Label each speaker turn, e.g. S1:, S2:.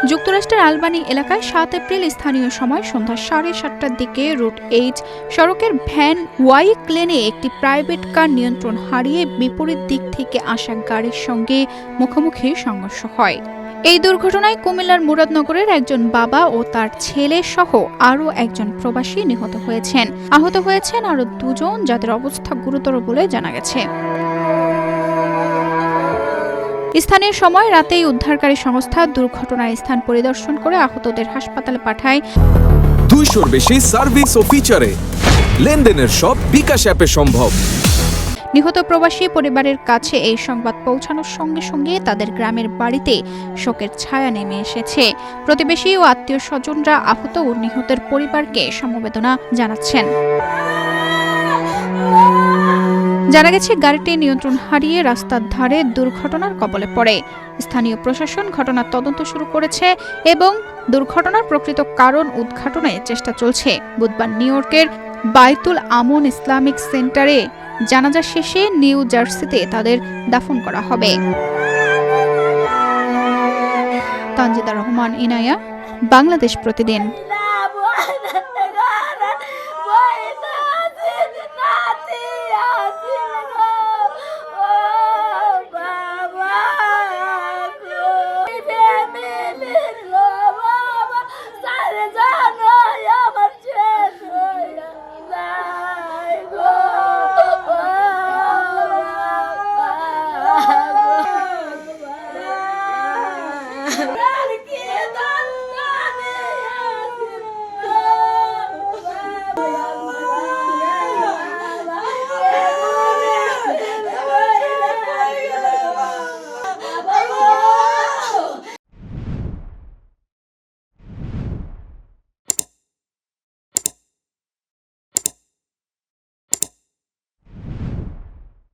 S1: যুক্তরাষ্ট্রের আলবানি এলাকায় ৭ এপ্রিল স্থানীয় সময় সন্ধ্যা ৭:৩০টার দিকে রুট 8 সড়কের ভ্যান ওয়াইক লেনে একটি প্রাইভেট কার নিয়ন্ত্রণ হারিয়ে বিপরীত দিক থেকে আসা গাড়ির সঙ্গে মুখোমুখি সংঘর্ষ হয়। এই দুর্ঘটনায় কুমিল্লার মুরাদনগরের একজন বাবা ও তার ছেলে সহ আরও একজন প্রবাসী নিহত হয়েছেন। আহত হয়েছেন আরও দুজন, যাদের অবস্থা গুরুতর বলে জানা গেছে। স্থানীয় সময় রাতেই উদ্ধারকারী সংস্থা দুর্ঘটনার স্থান পরিদর্শন করে আহতদের হাসপাতালে পাঠায়।
S2: 200-র বেশি সার্ভিস ও ফিচারে লেনদেনের সব বিকাশ অ্যাপে সম্ভব।
S1: নিহত প্রবাসী পরিবারের কাছে এই সংবাদ পৌঁছানোর সঙ্গে সঙ্গে তাদের গ্রামের বাড়িতে শোকের ছায়া নেমে এসেছে। প্রতিবেশী ও আত্মীয় স্বজনরা আহত ও নিহতের পরিবারকে সমবেদনা জানাচ্ছেন। জানা গেছে, গাড়িটি নিয়ন্ত্রণ হারিয়ে রাস্তার ধারে দুর্ঘটনার কবলে পড়ে। স্থানীয় প্রশাসন ঘটনার তদন্ত শুরু করেছে এবং দুর্ঘটনার প্রকৃত কারণ উদ্ঘাটনে চেষ্টা চলছে। বুধবার নিউ ইয়র্কের বাইতুল আমন ইসলামিক সেন্টারে জানাজা শেষে নিউ জার্সিতে তাদের দাফন করা হবে। তানজিদা রহমান, ইনায়া, বাংলাদেশ প্রতিদিন।